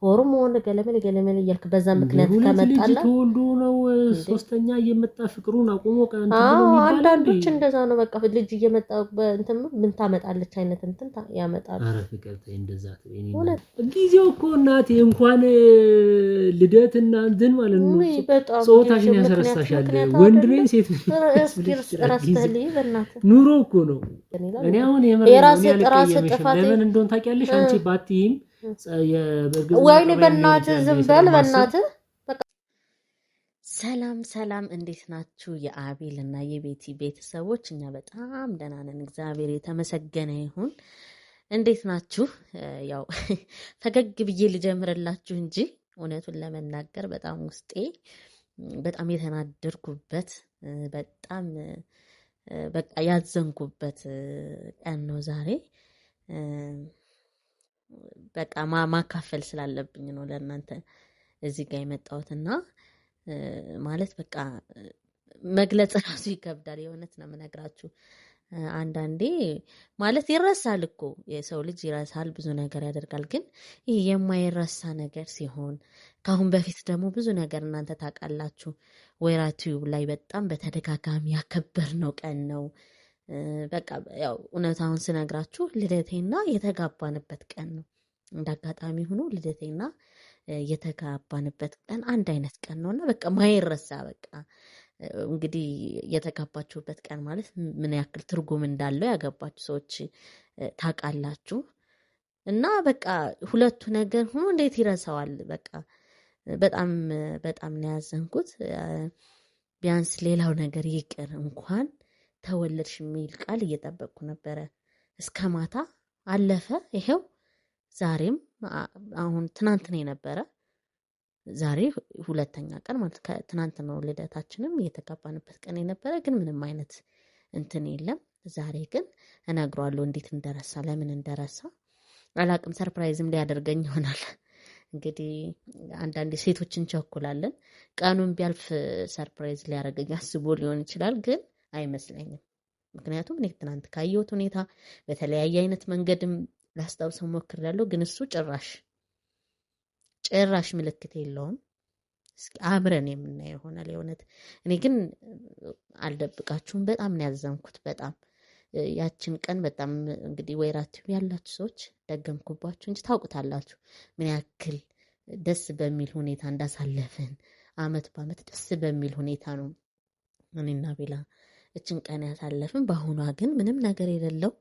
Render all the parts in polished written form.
ሆርሞን ገለመል እያልክ በዛ ምክንያት ከመጣላ ተወልዶ ነው ሶስተኛ እየመጣ ፍቅሩን አቆሞ ቀንት ብሎ የሚባል አንዳንዶች እንደዛ ነው። በቃ ልጅ እየመጣ እንትን ምን ታመጣለች አይነት እንትን ያመጣሉ። ኧረ ፍቅር ተይ እንደዛ ተወይኔ ጊዜው እኮ እናቴ እንኳን ልደትና እንትን ማለት ነው ጾታሽን ያሰረሳሻል። ወንድ ነኝ ሴት ኑሮ እኮ ነው። እኔ አሁን የራሴ ጥፋት ለምን እንደሆነ ታውቂያለሽ አንቺ ባትይም ወይኔ በእናትህ ዝም በል በእናትህ። ሰላም እንዴት ናችሁ? የአቤል እና የቤቲ ቤተሰቦች እኛ በጣም ደህና ነን፣ እግዚአብሔር የተመሰገነ ይሁን። እንዴት ናችሁ? ያው ፈገግ ብዬ ልጀምርላችሁ እንጂ እውነቱን ለመናገር በጣም ውስጤ በጣም የተናደርኩበት በጣም በቃ ያዘንኩበት ቀን ነው ዛሬ። በቃ ማካፈል ስላለብኝ ነው ለእናንተ እዚህ ጋር የመጣሁትና ማለት በቃ መግለጽ ራሱ ይከብዳል። የእውነት ነው የምነግራችሁ። አንዳንዴ ማለት ይረሳል እኮ የሰው ልጅ ይረሳል፣ ብዙ ነገር ያደርጋል። ግን ይህ የማይረሳ ነገር ሲሆን ከአሁን በፊት ደግሞ ብዙ ነገር እናንተ ታውቃላችሁ። ወይራ ቲዩብ ላይ በጣም በተደጋጋሚ ያከበርነው ቀን ነው። በቃ ያው እውነታውን ስነግራችሁ ልደቴና የተጋባንበት ቀን ነው። እንዳጋጣሚ ሆኖ ልደቴና የተጋባንበት ቀን አንድ አይነት ቀን ነውና በቃ ማይረሳ በቃ እንግዲህ የተጋባችሁበት ቀን ማለት ምን ያክል ትርጉም እንዳለው ያገባችሁ ሰዎች ታውቃላችሁ። እና በቃ ሁለቱ ነገር ሆኖ እንዴት ይረሳዋል? በቃ በጣም ነው ያዘንኩት። ቢያንስ ሌላው ነገር ይቅር እንኳን ተወለድሽ የሚል ቃል እየጠበቅኩ ነበረ። እስከ ማታ አለፈ። ይሄው ዛሬም አሁን ትናንት ነው የነበረ፣ ዛሬ ሁለተኛ ቀን ማለት ከትናንት ነው ልደታችንም የተጋባንበት ቀን የነበረ፣ ግን ምንም አይነት እንትን የለም። ዛሬ ግን እነግረዋለሁ እንዴት እንደረሳ ለምን እንደረሳ አላቅም። ሰርፕራይዝም ሊያደርገኝ ይሆናል። እንግዲህ አንዳንድ ሴቶች እንቸኩላለን። ቀኑን ቢያልፍ ሰርፕራይዝ ሊያደርገኝ አስቦ ሊሆን ይችላል፣ ግን አይመስለኝም። ምክንያቱም እኔ ትናንት ካየሁት ሁኔታ በተለያየ አይነት መንገድም ላስታውሰው ሞክሬያለሁ፣ ግን እሱ ጭራሽ ምልክት የለውም። እስኪ አብረን የምናየው ይሆናል። የእውነት እኔ ግን አልደብቃችሁም፣ በጣም ነው ያዘንኩት። በጣም ያችን ቀን በጣም እንግዲህ ወይራ ቲዩብ ያላችሁ ሰዎች ደገምኩባችሁ እንጂ ታውቁታላችሁ ምን ያክል ደስ በሚል ሁኔታ እንዳሳለፍን። አመት በአመት ደስ በሚል ሁኔታ ነው እኔና ቤላ እችን ቀን ያሳለፍን። በአሁኗ ግን ምንም ነገር የሌለው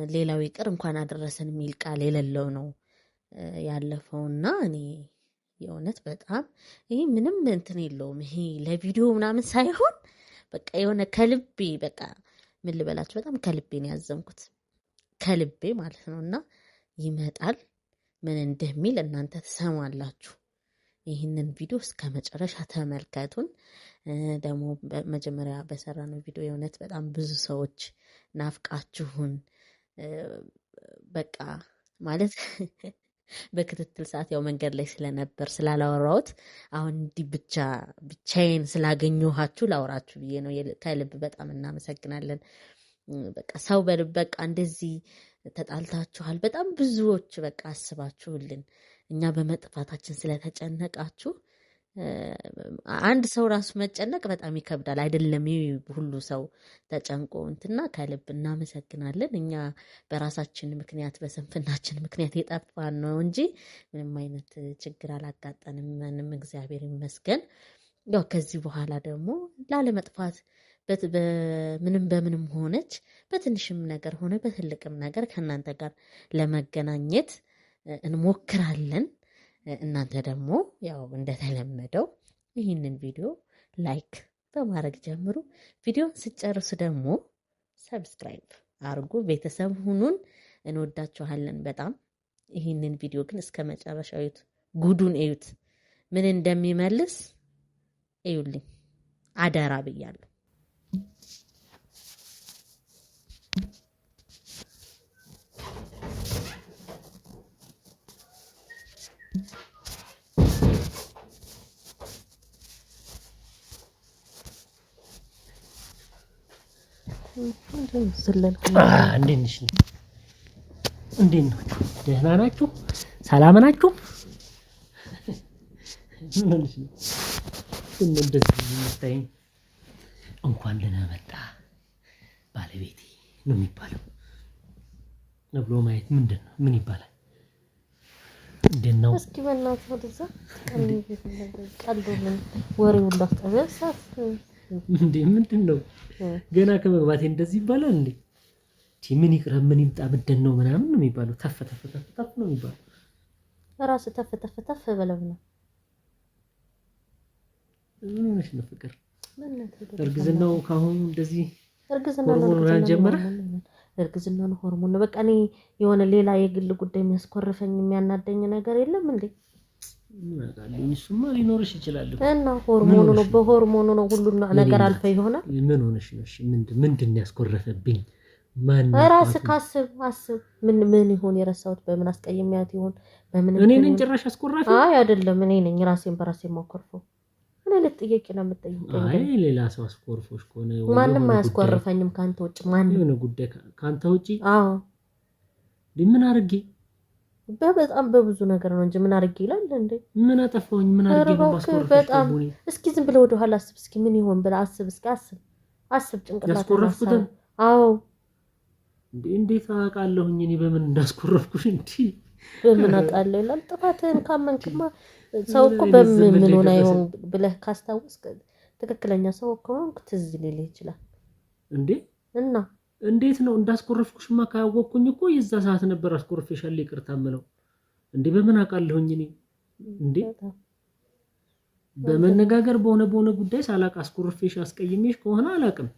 ሌላው ይቅር እንኳን አደረሰን የሚል ቃል የሌለው ነው ያለፈውና እኔ የእውነት በጣም ይሄ ምንም እንትን የለውም። ይሄ ለቪዲዮ ምናምን ሳይሆን በቃ የሆነ ከልቤ በቃ ምን ልበላችሁ በጣም ከልቤ ነው ያዘንኩት፣ ከልቤ ማለት ነው። እና ይመጣል ምን እንደሚል እናንተ ትሰማላችሁ። ይህንን ቪዲዮ እስከ መጨረሻ ተመልከቱን። ደግሞ መጀመሪያ በሰራነው ቪዲዮ የእውነት በጣም ብዙ ሰዎች ናፍቃችሁን በቃ ማለት በክትትል ሰዓት ያው መንገድ ላይ ስለነበር ስላላወራሁት አሁን እንዲህ ብቻዬን ስላገኘኋችሁ ላውራችሁ ብዬ ነው። ከልብ በጣም እናመሰግናለን። በቃ ሰው በልብ በቃ እንደዚህ ተጣልታችኋል፣ በጣም ብዙዎች በቃ አስባችሁልን እኛ በመጥፋታችን ስለተጨነቃችሁ አንድ ሰው ራሱ መጨነቅ በጣም ይከብዳል አይደለም? ሁሉ ሰው ተጨንቆ እንትና ከልብ እናመሰግናለን። እኛ በራሳችን ምክንያት በስንፍናችን ምክንያት የጠፋን ነው እንጂ ምንም አይነት ችግር አላጋጠንም። እግዚአብሔር ይመስገን። ያው ከዚህ በኋላ ደግሞ ላለመጥፋት በምንም ሆነች በትንሽም ነገር ሆነ በትልቅም ነገር ከእናንተ ጋር ለመገናኘት እንሞክራለን። እናንተ ደግሞ ያው እንደተለመደው ይህንን ቪዲዮ ላይክ በማድረግ ጀምሩ። ቪዲዮን ስጨርሱ ደግሞ ሰብስክራይብ አድርጉ፣ ቤተሰብ ሁኑን። እንወዳችኋለን በጣም። ይህንን ቪዲዮ ግን እስከ መጨረሻው እዩት፣ ጉዱን እዩት፣ ምን እንደሚመልስ እዩልኝ አደራ ብያለሁ። እንዴት ነሽ? እንዴት ነው? ደህና ናችሁ? ሰላም ናችሁ? ምን ሆነሽ ነው እንደዚህ የምታይኝ? እንኳን ደህና መጣ ባለቤቴ ነው የሚባለው ብሎ ማየት ምንድን ነው? ምን ይባላል? እንዴት ነው? እስኪ በእናትህ ወደዛ ቀልዱ ምን ወሬውን ላስጠበሳት እንዴ ምንድን ነው? ገና ከመግባቴ እንደዚህ ይባላል እንዴ? ምን ይቅረብ ምን ይምጣ ምንድን ነው ምናምን ነው የሚባለው። ተፍ ተፍ ተፍ ተፍ ነው የሚባለው። ራስህ ተፍ ተፍ ተፍ በለው ነው። ምን ሆነሽ ነው ፍቅር? እርግዝናው ካሁን እንደዚህ እርግዝና ነው ሆርሞን ነው። በቃ እኔ የሆነ ሌላ የግል ጉዳይ የሚያስኮርፈኝ የሚያናደኝ ነገር የለም እንዴ? እሱማ ሊኖርሽ ይችላል እና ሆርሞኑ ነው በሆርሞኑ ነው ሁሉ ነገር አልፈ ይሆናል። ምን ሆነሽ ነው? እሺ ምንድን ያስኮረፈብኝ? ራስህ አስብ። ምን ይሆን የረሳሁት? በምን አስቀይሜያት ይሆን? በምን እኔ ነኝ ጭራሽ አስኮራፊ? አይ አይደለም፣ እኔ ነኝ ራሴን በራሴ የማኮርፈው። እኔ ልትጠየቂ ነው የምትጠይቀኝ? አይ ሌላ ሰው አስኮርፎሽ ከሆነ ማንም አያስኮርፈኝም ካንተ ውጭ። ማንም የሆነ ጉዳይ ካንተ ውጭ? አዎ። ምን አድርጌ? በጣም በብዙ ነገር ነው እንጂ ምን አድርጌ ይላል እንዴ? ምን አጠፋሁኝ? ምን አድርጌ ነው ማስኮርፈሽ? በጣም እስኪ ዝም ብለህ ወደ ኋላ አስብ። እስኪ ምን ይሆን ብለህ አስብ። እስኪ አስብ ጭንቅላት ያስኮረፍኩት። አዎ እንዴት አውቃለሁኝ እኔ በምን እንዳስኮረፍኩሽ? እንዴ በምን አውቃለሁ ይላል። ጥፋትህን ካመንክማ ሰው እኮ በምን ሆነ ይሆን ብለህ ካስታወስክ ትክክለኛ ሰው ከሆንክ ትዝ ሊልህ ይችላል እንዴ። እና እንዴት ነው እንዳስኮረፍኩሽማ ካወቅኩኝ እኮ የዛ ሰዓት ነበር አስኮረፍሻለሁ ይቅርታ የምለው እንዴ። በምን አውቃለሁኝ እኔ እንዴ? በመነጋገር በሆነ ጉዳይ ሳላቅ አስኮረፍሽ አስቀይሜሽ ከሆነ አላቅም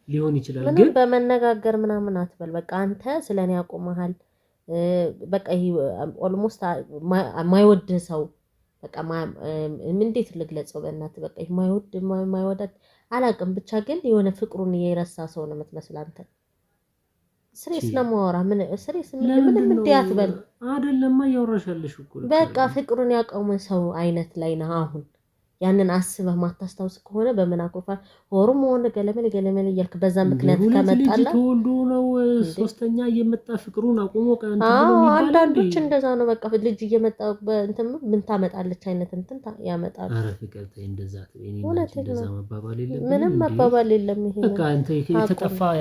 ሊሆን ይችላል። ግን በመነጋገር ምናምን አትበል። በቃ አንተ ስለኔ ያቆመሃል። በቃ ይሄ ኦልሞስት ማይወድ ሰው በቃ እንዴት ልግለጸው? በእናትህ በቃ ማይወዳድ አላቅም። ብቻ ግን የሆነ ፍቅሩን የረሳ ሰው ነው የምትመስል አንተ። ስሬስ ለማወራ ምን ስሬስ ምን እንዴ አትበል። አይደለማ እያወራሻለሽ እኮ በቃ ፍቅሩን ያቆመ ሰው አይነት ላይ ነህ አሁን። ያንን አስበህ ማታስታውስ ከሆነ በምን አኮፋ ሆርሞን ገለመል እያልክ በዛ ምክንያት ከመጣላ ተወልዶ ነው ሶስተኛ እየመጣ ፍቅሩን አቆሞ ቀንተ ብሎ የሚባል አንዳንዶች እንደዛ ነው። በቃ ልጅ እየመጣ እንትን ምን ታመጣለች አይነት እንትን ያመጣሉ። ኧረ ፍቅር ተይ እንደዛ ተይ። እንደዛ መባባል የለም፣ ምንም መባባል የለም። ይሄ በቃ አንተ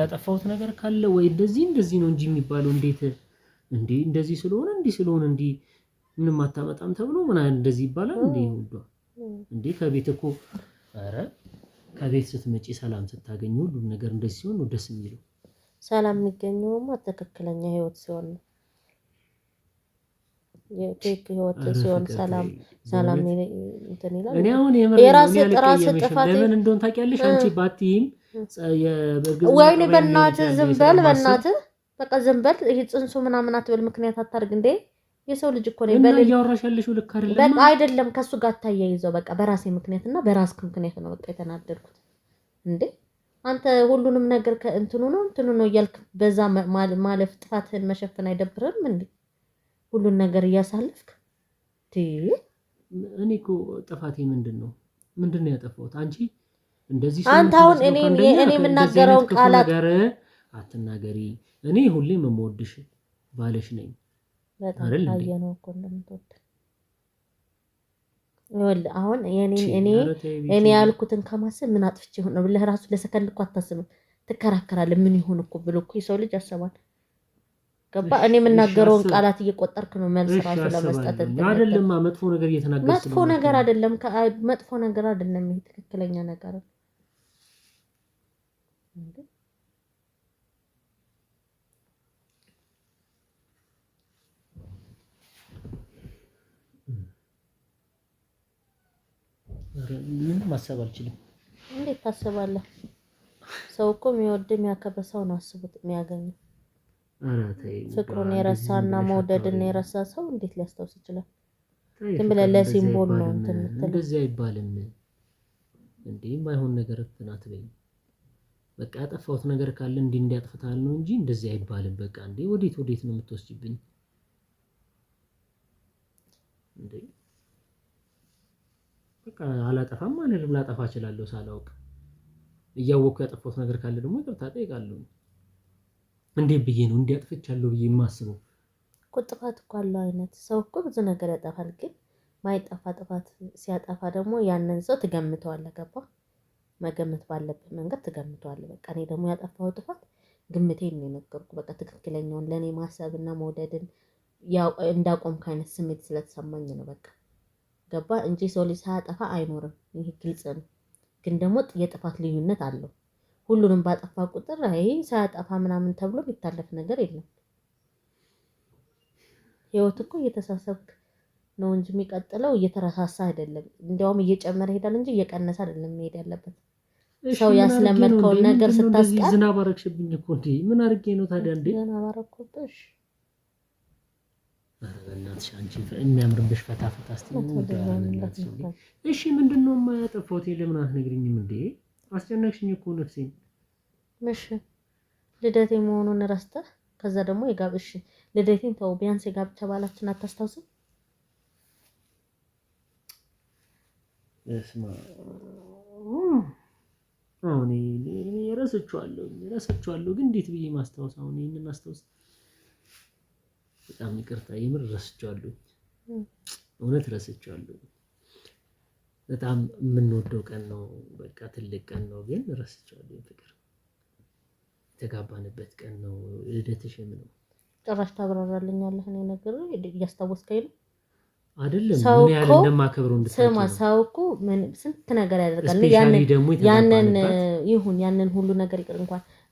ያጠፋሁት ነገር ካለ ወይ እንደዚህ ነው እንጂ የሚባለው እንደዚህ ስለሆነ እንዲ ምንም አታመጣም ተብሎ ምን እንደዚህ ይባላል እንዴ? ሁሉ እንዴ ከቤት እኮ ኧረ ከቤት ስትመጪ ሰላም ስታገኙ ሁሉ ነገር እንደዚህ ሲሆን ነው ደስ የሚለው። ሰላም የሚገኘውማ ትክክለኛ ህይወት ሲሆን ነው። ህይወት ሲሆን ሰላም እንትን ይላል። እኔ አሁን የራስ ጥፋት ለምን እንደሆነ ታውቂያለሽ አንቺ ባትይም ወይኔ በእናትህ ዝም በል በቃ ዝም በል። ይሄ ጽንሱ ምናምን አትበል፣ ምክንያት አታርግ እንዴ። የሰው ልጅ እኮ ነው በሌላ ያወራሽ ያለሽው ልክ አይደለም። በቃ አይደለም ከሱ ጋር ታያይዘው በቃ በራሴ ምክንያትና በራስ ምክንያት ነው በቃ የተናደድኩት እንዴ። አንተ ሁሉንም ነገር ከእንትኑ ነው እያልክ በዛ ማለፍ ጥፋትህን መሸፈን አይደብርም እንዴ? ሁሉን ነገር እያሳለፍክ እኔ እኮ ጥፋቴ ምንድነው ያጠፋሁት? አንቺ እንደዚህ አንተ አሁን እኔ የምናገረውን ቃላት አትናገሪ። እኔ ሁሌም የምወድሽ ባለሽ ነኝ። በጣም ታየነው እኮ እንደምትወድ ይኸውልህ። አሁን እኔ ያልኩትን ከማሰብ ምን አጥፍቼ ሆነ ብለህ ራሱ ለሰከንድ እኮ አታስብም። ትከራከራለህ። ምን ይሆን እኮ ብሎ እኮ የሰው ልጅ ያሰባል። ገባ? እኔ የምናገረውን ቃላት እየቆጠርክ ነው መልስ ራሱ ለመስጠት አይደለም። መጥፎ ነገር እየተናገርክ መጥፎ ነገር አይደለም። መጥፎ ነገር አይደለም። ይሄ ትክክለኛ ነገር ነው። ምን ማሰብ አልችልም። እንዴት ታስባለህ? ሰው እኮ የሚወድ የሚያከብር ሰው ነው አስቡት የሚያገኘው። ፍቅሩን የረሳና መውደድን የረሳ ሰው እንዴት ሊያስታውስ ይችላል? ግን ብለህ ለሲምቦል ነው እንትን የምትለው። እንደዚህ አይባልም እንዴ። የማይሆን ነገር እንትን በይ። በቃ ያጠፋሁት ነገር ካለ እንዲያጥፍታል ነው እንጂ እንደዚህ አይባልም። በቃ እንዴ ወዴት ነው የምትወስጂብኝ እንዴ? በቃ አላጠፋም ማለት ላጠፋ እችላለሁ ሳላውቅ። እያወቅኩ ያጠፋሁት ነገር ካለ ደግሞ ይቅርታ እጠይቃለሁ። እንዴት ብዬ ነው እንዲያጥፍቻለሁ ብዬ የማስበው? እኮ ጥፋት እኮ አለው አይነት ሰው እኮ ብዙ ነገር ያጠፋል። ግን ማይጠፋ ጥፋት ሲያጠፋ ደግሞ ያንን ሰው ትገምተዋለህ። ገባ? መገመት ባለብህ መንገድ ትገምተዋለህ። በቃ እኔ ደግሞ ያጠፋው ጥፋት ግምቴን ነው የነገርኩ። በቃ ትክክለኛውን ለኔ ማሰብና መውደድን ያው እንዳቆምክ አይነት ስሜት ስለተሰማኝ ነው። በቃ ገባ እንጂ ሰው ልጅ ሳያጠፋ አይኖርም። ይሄ ግልጽ ነው። ግን ደግሞ የጥፋት ልዩነት አለው። ሁሉንም ባጠፋ ቁጥር አይ ሳያጠፋ ምናምን ተብሎ የሚታለፍ ነገር የለም። ህይወት እኮ እየተሳሰብክ ነው እንጂ የሚቀጥለው እየተረሳሳ አይደለም። እንዲያውም እየጨመረ ይሄዳል እንጂ እየቀነሰ አይደለም መሄድ ያለበት። ሰው ያስለመድከውን ነገር ስታስቀር ዝናብ አረግሽብኝ እኮ እንዴ! ምን አድርጌ ነው ታዲያ እንዴ? ዝናብ አረግኩብሽ? በእናትሽ አንቺ የሚያምርብሽ ፈታ ፈታ እስቲ እሺ፣ ምንድነው የማያጠፋው? ለምን አትነግሪኝም እንዴ? አስጨነቅሽኝ እኮ ነፍሴን። እሺ ልደቴ መሆኑን ረስተህ ከዛ ደግሞ የጋብሽ ልደቴን ተው፣ ቢያንስ የጋብቻ በዓላችን አታስታውስም? እስማ አሁን እኔ ረስቼዋለሁ ግን እንዴት ብዬ ማስታወስ? አሁን ይሄንን ማስታወስ በጣም ይቅርታ፣ የምር ረስቼዋለሁ። እውነት ረስቼዋለሁ። በጣም የምንወደው ቀን ነው፣ በቃ ትልቅ ቀን ነው፣ ግን ረስቼዋለሁ። ፍቅር የተጋባንበት ቀን ነው። ልደትሽም ነው። ጭራሽ ታብራራልኛለህ? እኔ ነገር እያስታወስከኝ ነው አይደለም? ምን ያህል እንደማከብረው እንድታውቂ ነው። ሰው እኮ ምን ስንት ነገር ያደርጋል። ያንን ሁሉ ነገር ይቅር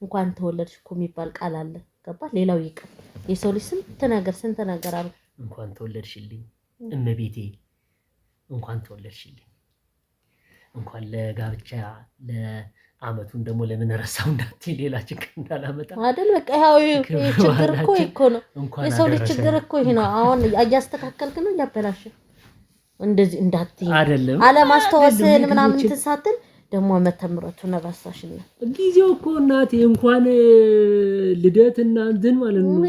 እንኳን ተወለድሽ እኮ የሚባል ቃል አለ። ገባህ? ሌላው ይቅር። የሰው ልጅ ስንት ነገር አሉ። እንኳን ተወለድሽልኝ እመቤቴ፣ እንኳን ተወለድሽልኝ፣ እንኳን ለጋብቻ ለአመቱን ደግሞ ለምን ረሳው እንዳትይ፣ ሌላ ችግር እንዳላመጣ አይደል? በቃ ያው ችግር እኮ ነው። የሰው ልጅ ችግር እኮ ይሄ ነው። አሁን እያስተካከልክ ነው እያበላሽ እንደዚህ እንዳትይ አይደለም። አለማስታወስህን ምናምን ትሳትል ደግሞ መተምረቱን ረሳሽና ጊዜው እኮ እናቴ እንኳን ልደትና እንትን ማለት ነው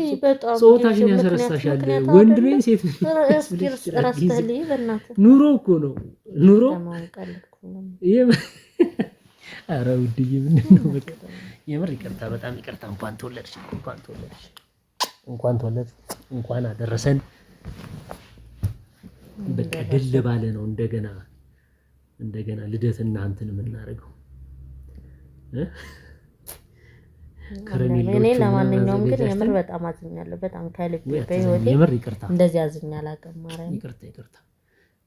ጾታሽን ያስረሳሻል። ወንድ ነኝ ሴት ረስተህልኝ በእናትህ ኑሮ እኮ ነው ኑሮ። ኧረ ውድዬ ምንድን ነው በቃ የምር ይቅርታ፣ በጣም ይቅርታ። እንኳን ተወለድሽ፣ እንኳን አደረሰን። በቃ ድል ባለ ነው እንደገና ልደትና እንትን የምናደርገው እኔ ለማንኛውም ግን የምር በጣም አዝኛለሁ። በጣም ከልቤ በህይወቴ የምር ይቅርታ፣ እንደዚህ አዝኛ አላውቅም። ማርያም ይቅርታ።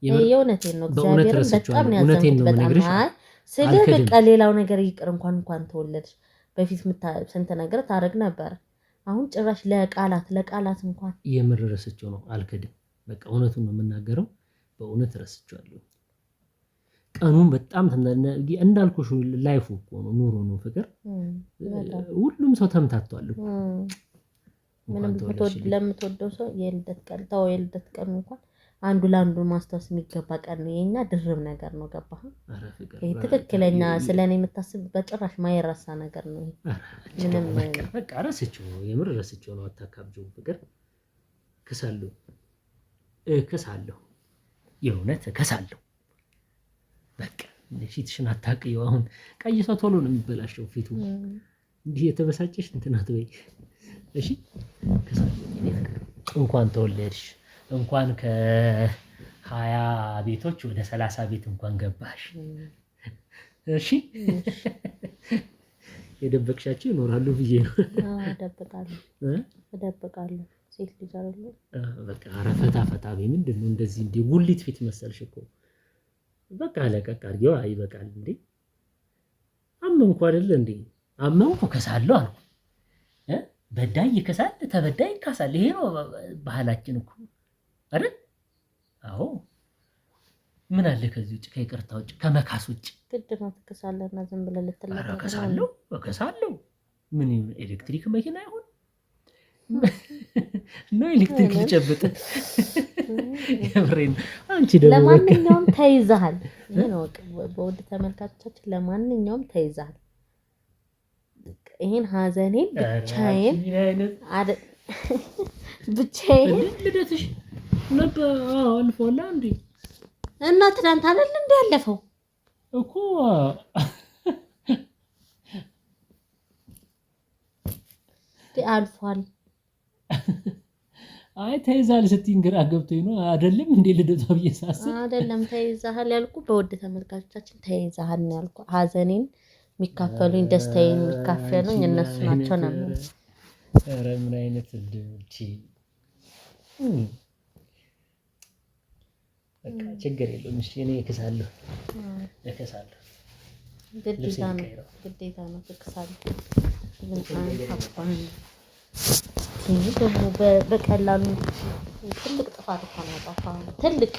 የእውነቴን ነው። እግዚአብሔርን በጣም ነው ያዘንኩት። በጣም ስልህ በቃ ሌላው ነገር ይቅር፣ እንኳን ተወለድሽ። በፊት ስንት ነገር ታረግ ነበር። አሁን ጭራሽ ለቃላት እንኳን የምር ረስቼው ነው። አልክድም። በቃ እውነቱን ነው የምናገረው። በእውነት ረስቼዋለሁ። ቀኑን በጣም እንዳልኩሽ ላይፉ እኮ ነው፣ ኑሮ ነው፣ ፍቅር። ሁሉም ሰው ተምታቷል እኮ። ለምትወደው ሰው የልደት ቀን እንኳን አንዱ ለአንዱ ማስታወስ የሚገባ ቀን ነው። የኛ ድርብ ነገር ነው። ገባህ? ይሄ ትክክለኛ ስለኔ የምታስብ በጭራሽ ማይረሳ ነገር ነው። ምንም በቃ ረስቼው ነው፣ የምር ረስቼው ነው። አታካብጂው ፍቅር። እከሳለሁ፣ የእውነት እከሳለሁ። በቃ ፊትሽን አታውቂው። አሁን ቀይ ሰው ቶሎ ነው የሚበላሸው ፊቱ። እንዲህ የተበሳጨሽ እንትን አትበይ እሺ። እንኳን ተወለድሽ፣ እንኳን ከ20 ቤቶች ወደ 30 ቤት እንኳን ገባሽ። እሺ የደበቅሻቸው ይኖራሉ ብዬ ነው። እደብቃለሁ። ሴት ልጅ አይደለም በቃ አረፈታ ፈታ ምንድን ነው እንደዚህ እንደ ጉሊት ፊት መሰልሽ እኮ። በቃ ለቀቅ አድርጌው። አይበቃል እንዴ? አመንኩ አይደል እንዴ? አመንኩ ከሳለሁ አልኩ። በዳይ ይከሳል፣ ተበዳይ ይካሳል። ይሄ ነው ባህላችን እኮ አይደል? አዎ። ምን አለ ከዚህ ውጭ፣ ከይቅርታ ውጭ፣ ከመካስ ውጭ? ግድ ነው ትከሳለህና ዝም ብለህ ልትለቀቅ እከሳለሁ። ምን ኤሌክትሪክ መኪና ይሆን ነው ኤሌክትሪክ ልጨብጥ? የምሬን። አንቺ ደግሞ ለማንኛውም ተይዘሃል። በውድ ተመልካቾቻችን ለማንኛውም ተይዘሃል። ይሄን ሀዘኔን ብቻዬን ልደትሽ ነበር አልፎላ እንዴ? እና ትናንት አይደል እንዴ ያለፈው እኮ አልፏል። አይ ተይዛል ስትይኝ ግራ ገብቶኝ ነው አይደለም እንዴ ልደቷ ብዬ ሳስብ አይደለም ተይዛሃል ያልኩ በውድ ተመልካቾቻችን ተይዛሃል ነው ያልኩ። ሀዘኔን የሚካፈሉኝ ደስታዬን የሚካፈሉኝ እነሱ ናቸው ነው። ኧረ ምን አይነት እንዴ! በቃ ችግር የለውም። እሺ እኔ እክሳለሁ። ግዴታ ነው ትክሳለህ። ደግሞ በቀላሉ ትልቅ ጥፋት እኮ ነው ያጠፋኸው። ትልቅ